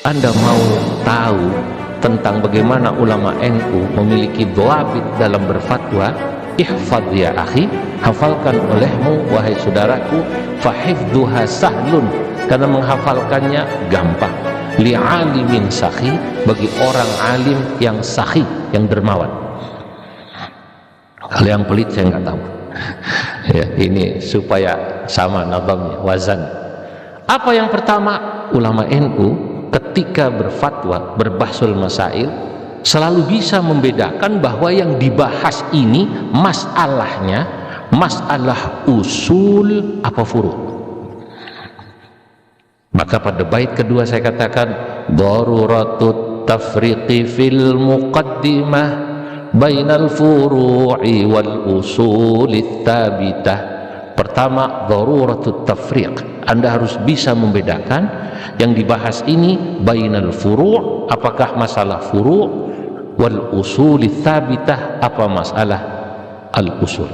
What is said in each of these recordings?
Anda mau tahu tentang bagaimana ulama NU memiliki dhawabit dalam berfatwa, ihfadz ya akhi, hafalkan olehmu wahai saudaraku, fahifdzuha sahlun, karena menghafalkannya gampang, li'alimin sakhi, bagi orang alim yang sakhi, yang dermawan. Kalau yang pelit saya nggak tahu. Ya, ini supaya sama nadamnya, wazan. Apa yang pertama, ulama NU ketika berfatwa, berbahsul masail, selalu bisa membedakan bahwa yang dibahas ini masalahnya masalah usul apa furu'. Maka pada bait kedua saya katakan daruratut tafriqi fil muqaddimah bainal furu'i wal usulit tabitah. Pertama, daruratut tafriq, Anda harus bisa membedakan yang dibahas ini bainal furu', apakah masalah furu', wal usulit tabitah, apa masalah al usul.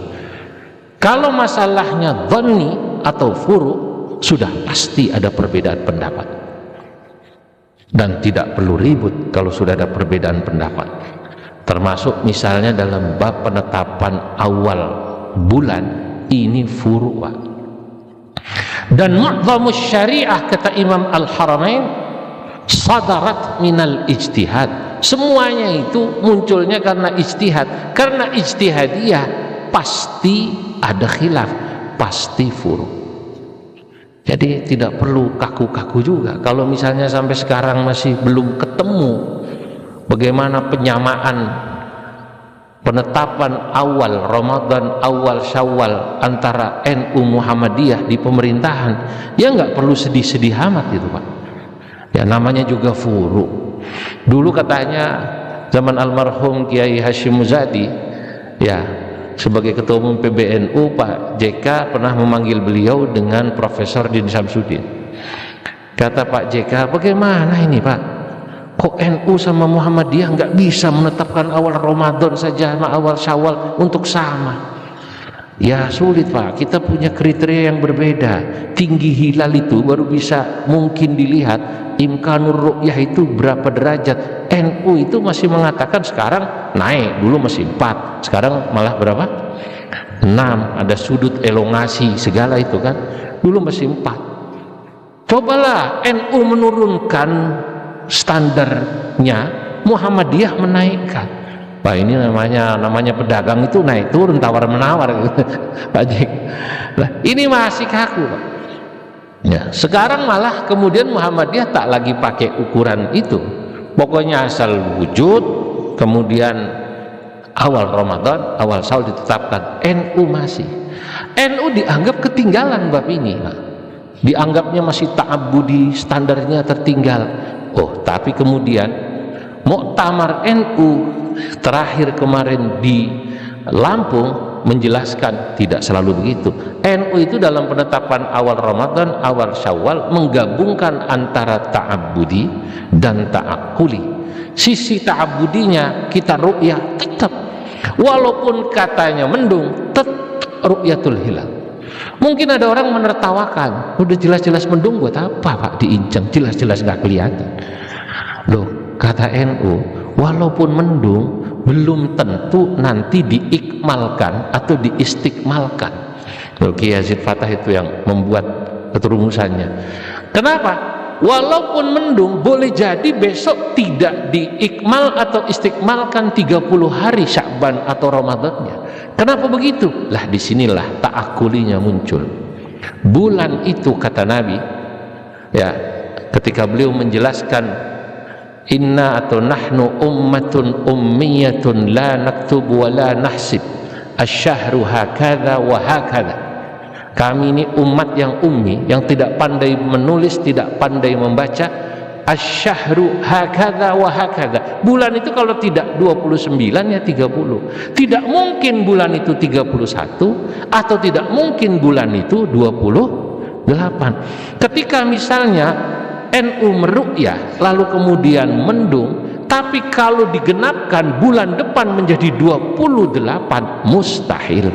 Kalau masalahnya dhanni atau furu', sudah pasti ada perbedaan pendapat, dan tidak perlu ribut kalau sudah ada perbedaan pendapat. Termasuk misalnya dalam bab penetapan awal bulan, ini furu'. Dan mu'dhamus syariah, kata Imam Al-Haramain, sadarat minal ijtihad. Semuanya itu munculnya karena ijtihad. Karena ijtihadiyah pasti ada khilaf, pasti furu'. Jadi tidak perlu kaku-kaku juga. Kalau misalnya sampai sekarang masih belum ketemu bagaimana penyamaan penetapan awal Ramadan, awal Syawal antara NU Muhammadiyah di pemerintahan, ya nggak perlu sedih-sedih amat itu Pak. Ya namanya juga furu'. Dulu katanya zaman almarhum Kiai Hashim Muzadi, ya sebagai ketua umum PBNU, Pak JK pernah memanggil beliau dengan Profesor Din Samsudin. Kata Pak JK, bagaimana ini Pak, kok NU sama Muhammadiyah nggak bisa menetapkan awal Ramadan saja sama awal Syawal untuk sama? Ya sulit Pak, kita punya kriteria yang berbeda. Tinggi hilal itu baru bisa mungkin dilihat, imkanur ru'yah itu berapa derajat. NU itu masih mengatakan sekarang naik, dulu masih 4, sekarang malah berapa? 6, ada sudut elongasi segala itu kan, dulu masih 4. Cobalah NU menurunkan standarnya, Muhammadiyah menaikkan. Pak ini namanya pedagang itu naik turun tawar menawar gitu. Pak Jek. Nah, ini masih kaku Pak. Ya, sekarang malah kemudian Muhammadiyah tak lagi pakai ukuran itu. Pokoknya asal wujud, kemudian awal Ramadan, awal Syawal ditetapkan. NU masih. NU dianggap ketinggalan bab ini Pak. Dianggapnya masih ta'abbudi, standarnya tertinggal. Oh, tapi kemudian Muktamar NU terakhir kemarin di Lampung menjelaskan tidak selalu begitu. NU itu dalam penetapan awal Ramadan, awal Syawal menggabungkan antara ta'abbudi dan ta'akuli. Sisi ta'abbudinya kita ru'yah tetap, walaupun katanya mendung, tetap ru'yatul hilal. Mungkin ada orang menertawakan, udah jelas-jelas mendung buat apa Pak diinceng, jelas-jelas nggak kelihatan. Loh, kata NU, walaupun mendung belum tentu nanti diikmalkan atau diistiqmalkan. Kiai Yazid Fatah itu yang membuat rumusannya. Kenapa? Walaupun mendung boleh jadi besok tidak diikmal atau istiqmalkan 30 hari Sya'ban atau Ramadannya. Kenapa begitu? Lah disinilah ta'akulinya muncul. Bulan itu kata Nabi, ya ketika beliau menjelaskan inna atau nahnu ummatun ummiyatun la naktubu wa la nahsib asyahru hakadha wa hakadha. Kami ini umat yang ummi, yang tidak pandai menulis, tidak pandai membaca. Asyahru hakadha wa hakadha. Bulan itu kalau tidak 29 ya 30. Tidak mungkin bulan itu 31 atau tidak mungkin bulan itu 28. Ketika misalnya NU meru'yah lalu kemudian mendung, tapi kalau digenapkan bulan depan menjadi 28, mustahil.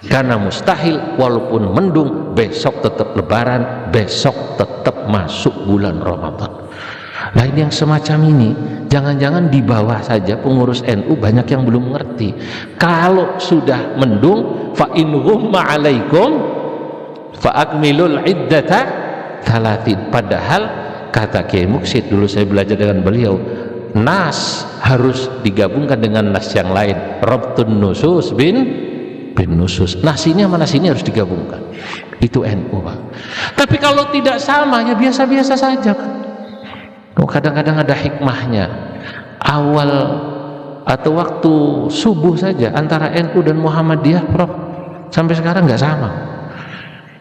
Karena mustahil walaupun mendung besok tetap lebaran, besok tetap masuk bulan Ramadan. Nah ini yang semacam ini jangan-jangan di bawah saja pengurus NU banyak yang belum mengerti. Kalau sudah mendung, fa in ghumma alaikum fa akmilul iddata talatin. Padahal kata Kiai Muksid, dulu saya belajar dengan beliau, nas harus digabungkan dengan nas yang lain, rabtun nusus bin nusus. Nas ini sama nas ini harus digabungkan. Itu NU, Pak. Tapi kalau tidak sama ya biasa-biasa saja, Pak. Kadang-kadang ada hikmahnya. Awal atau waktu subuh saja antara NU dan Muhammadiyah, Prof, sampai sekarang nggak sama.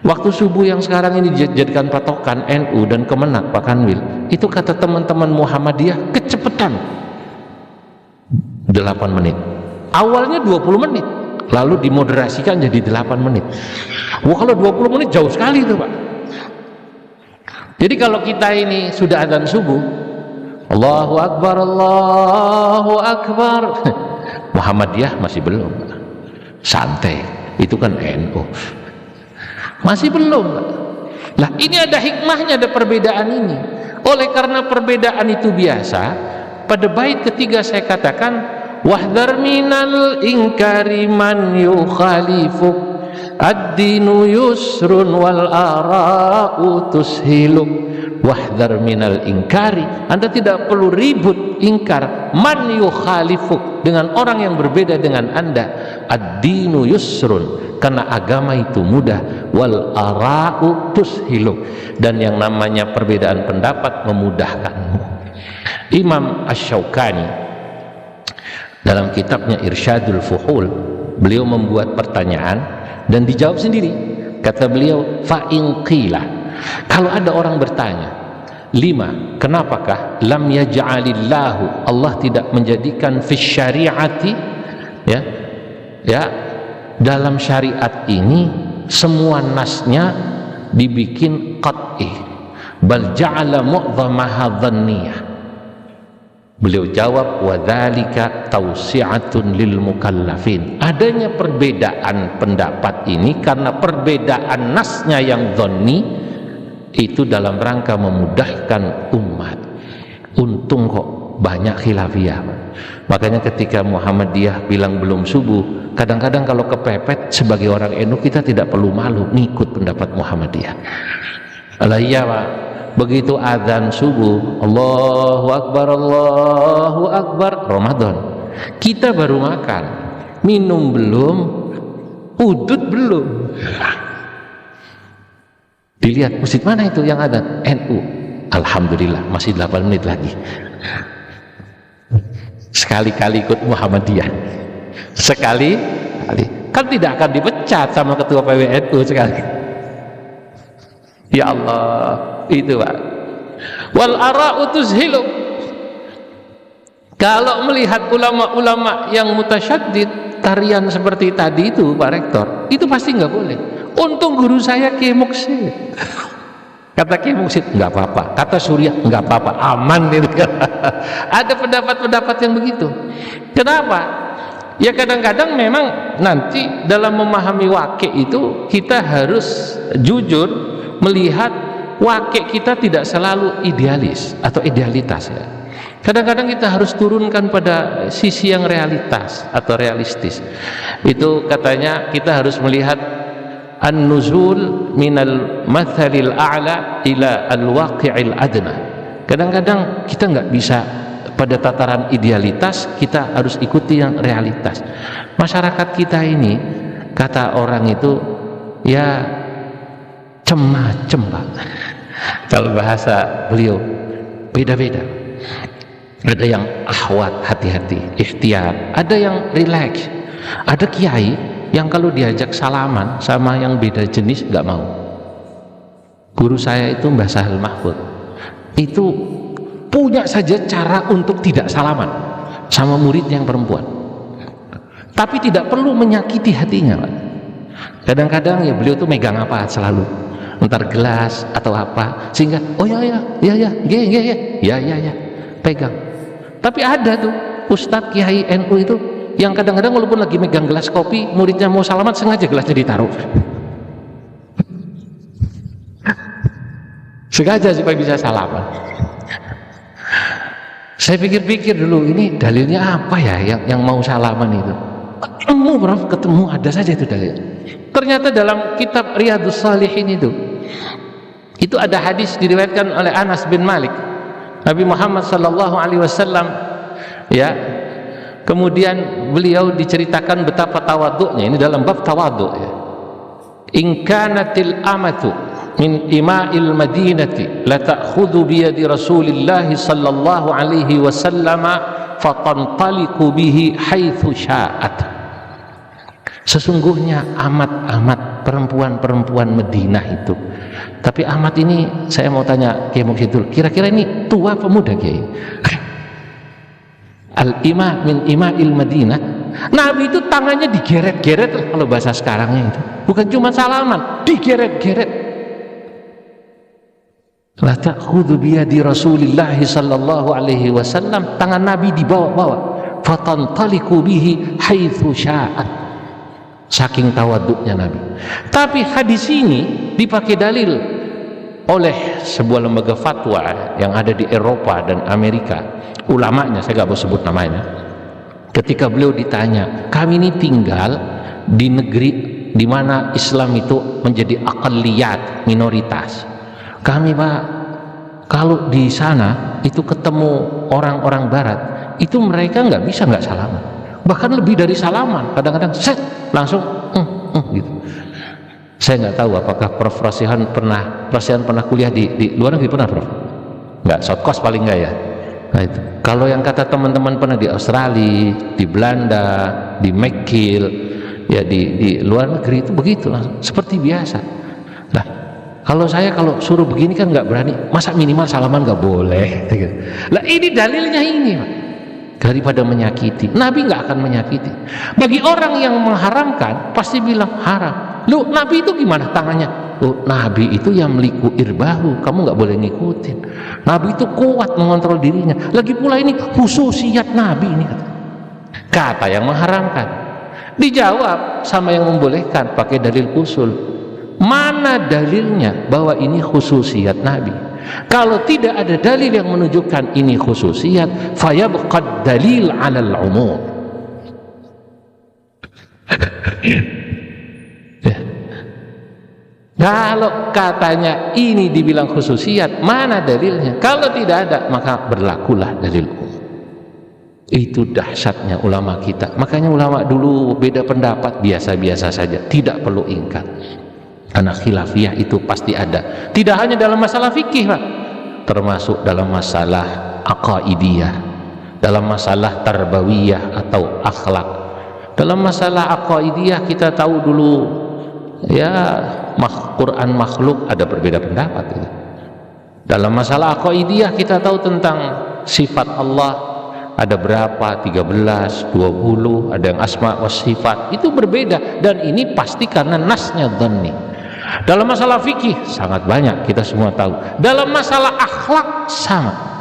Waktu subuh yang sekarang ini dijadikan patokan NU dan Kemenak, Pak Kanwil, itu kata teman-teman Muhammadiyah kecepatan 8 menit. Awalnya 20 menit, lalu dimoderasikan jadi 8 menit. Wah, kalau 20 menit jauh sekali itu, Pak. Jadi kalau kita ini sudah adzan subuh, Allahu Akbar, Allahu Akbar, Muhammadiyah masih belum, santai, itu kan NU masih belum. Lah ini ada hikmahnya, ada perbedaan ini. Oleh karena perbedaan itu biasa, pada bait ketiga saya katakan wahdhar minal inkari man yukhalifuk ad-dinu yusrun wal ara'u tushiluk. Wahdhar minal inkari, Anda tidak perlu ribut ingkar man yukhalifuk, dengan orang yang berbeda dengan Anda. Ad-dinu yusrun, karena agama itu mudah, wal ara'u tushiluk, dan yang namanya perbedaan pendapat memudahkanmu. Imam Asy-Syaukani dalam kitabnya Irsyadul Fuhul, beliau membuat pertanyaan dan dijawab sendiri. Kata beliau, fa in qila, kalau ada orang bertanya, lima, kenapakah lam yaj'alillahu, Allah tidak menjadikan fi syariati, ya dalam syariat ini semua nasnya dibikin qat'i, bal ja'ala mu'dhamaha dhanniyah. Beliau jawab, wadzalika tausi'atun lil mukallafin. Adanya perbedaan pendapat ini karena perbedaan nasnya yang dhanni itu dalam rangka memudahkan umat. Untung kok banyak khilafiyah. Makanya ketika Muhammadiyah bilang belum subuh, kadang-kadang kalau kepepet sebagai orang NU kita tidak perlu malu ngikut pendapat Muhammadiyah. Alah iya, Pak. Begitu azan subuh, Allahu Akbar, Ramadan, kita baru makan, minum belum, udut belum. Dilihat masjid mana itu yang ada NU, alhamdulillah masih 8 menit lagi. Sekali-kali ikut Muhammadiyah, sekali kan tidak akan dipecat sama ketua PWNU sekali. Ya Allah, itu Pak. Wal ara'u tuzhilu. Kalau melihat ulama-ulama yang mutasyaddid, tarian seperti tadi itu Pak Rektor, itu pasti nggak boleh. Untung guru saya Kiai Muksid. Kata Kiai Muksid nggak apa-apa, kata Surya nggak apa-apa, aman itu. Ada pendapat-pendapat yang begitu. Kenapa? Ya kadang-kadang memang nanti dalam memahami wakil itu kita harus jujur melihat wakil kita tidak selalu idealis atau idealitas, ya. Kadang-kadang kita harus turunkan pada sisi yang realitas atau realistis. Itu katanya kita harus melihat an-nuzul minal mathalil a'la ila al-waqi'il adna. Kadang-kadang kita nggak bisa pada tataran idealitas, kita harus ikuti yang realitas. Masyarakat kita ini, kata orang itu, ya cem-macem, Pak. Kalau bahasa beliau beda-beda. Ada yang ahwat, hati-hati, ikhtiar. Ada yang rileks. Ada kiai yang kalau diajak salaman sama yang beda jenis nggak mau. Guru saya itu Mbah Sahal Mahfud, itu punya saja cara untuk tidak salaman sama murid yang perempuan, tapi tidak perlu menyakiti hatinya, Pak. Kadang-kadang ya beliau tuh megang apa selalu, entar gelas atau apa, sehingga oh ya pegang. Tapi ada tuh Ustadz Kiai NU itu yang kadang-kadang walaupun lagi megang gelas kopi, muridnya mau salaman sengaja gelasnya ditaruh, sengaja supaya bisa salaman. Saya pikir-pikir dulu, ini dalilnya apa ya yang mau salaman itu? Ketemu ada saja itu dalil. Ternyata dalam kitab Riyadhus Shalihin itu ada hadis diriwayatkan oleh Anas bin Malik. Nabi Muhammad sallallahu alaihi wasallam ya, kemudian beliau diceritakan betapa tawadhu'nya, ini dalam bab tawadhu' ya. In kanatil amatu min ima'il madinati la ta'khudhu bi yadi Rasulillah sallallahu alaihi wasallam fatantaliqu bihi haitsu sya'at. Sesungguhnya amat-amat perempuan-perempuan Madinah itu. Tapi amat ini saya mau tanya Kiai Muksidul, kira-kira ini tua apa muda Kiai? Al-ima min ima'il Madinah. Nabi itu tangannya digeret-geret lah kalau bahasa sekarangnya itu. Bukan cuma salaman, digeret-geret. La ta'khudhu bi yadi Rasulillah sallallahu alaihi wasallam, tangan Nabi dibawa-bawa. Fatantaliqu bihi haitsu sya'at. Saking tawaduknya Nabi. Tapi hadis ini dipakai dalil oleh sebuah lembaga fatwa yang ada di Eropa dan Amerika. Ulamanya saya nggak mau sebut namanya. Ketika beliau ditanya, kami ini tinggal di negeri di mana Islam itu menjadi aqalliyat, minoritas. Kami Pak, kalau di sana itu ketemu orang-orang Barat, itu mereka nggak bisa nggak salaman. Bahkan lebih dari salaman, kadang-kadang set langsung gitu. Saya nggak tahu apakah Prof. Rosihan pernah kuliah di luar negeri, pernah Prof? Nggak, shortcourse paling nggak ya. Nah itu. Kalau yang kata teman-teman pernah di Australia, di Belanda, di McGill, ya di luar negeri itu begitu langsung, seperti biasa. Nah, kalau saya kalau suruh begini kan nggak berani, masa minimal salaman nggak boleh? Nah ini dalilnya ini, Pak. Daripada menyakiti, Nabi nggak akan menyakiti. Bagi orang yang mengharamkan pasti bilang haram. Lu Nabi itu gimana tangannya? Lu Nabi itu yang meliku irbahu, kamu nggak boleh ngikutin. Nabi itu kuat mengontrol dirinya. Lagi pula ini khususiyat Nabi ini, kata yang mengharamkan. Dijawab sama yang membolehkan pakai dalil usul. Mana dalilnya bahwa ini khususiyat Nabi? Kalau tidak ada dalil yang menunjukkan ini khususiyat, fayabqad dalil 'alal umum. Kalau katanya ini dibilang khususiyat, mana dalilnya? Kalau tidak ada, maka berlakulah dalil umum. Itu dahsyatnya ulama kita. Makanya ulama dulu beda pendapat biasa-biasa saja, tidak perlu ingkar. Karena khilafiyah itu pasti ada. Tidak hanya dalam masalah fikih, Pak, termasuk dalam masalah aqaidiyah, dalam masalah tarbawiyah atau akhlak. Dalam masalah aqaidiyah kita tahu dulu ya, Quran makhluk, ada berbeda pendapat gitu. Dalam masalah aqaidiyah kita tahu tentang sifat Allah ada berapa, 13, 20, ada yang asma wa sifat, itu berbeda, dan ini pasti karena nasnya dhanni. Dalam masalah fikih sangat banyak, kita semua tahu. Dalam masalah akhlak sama.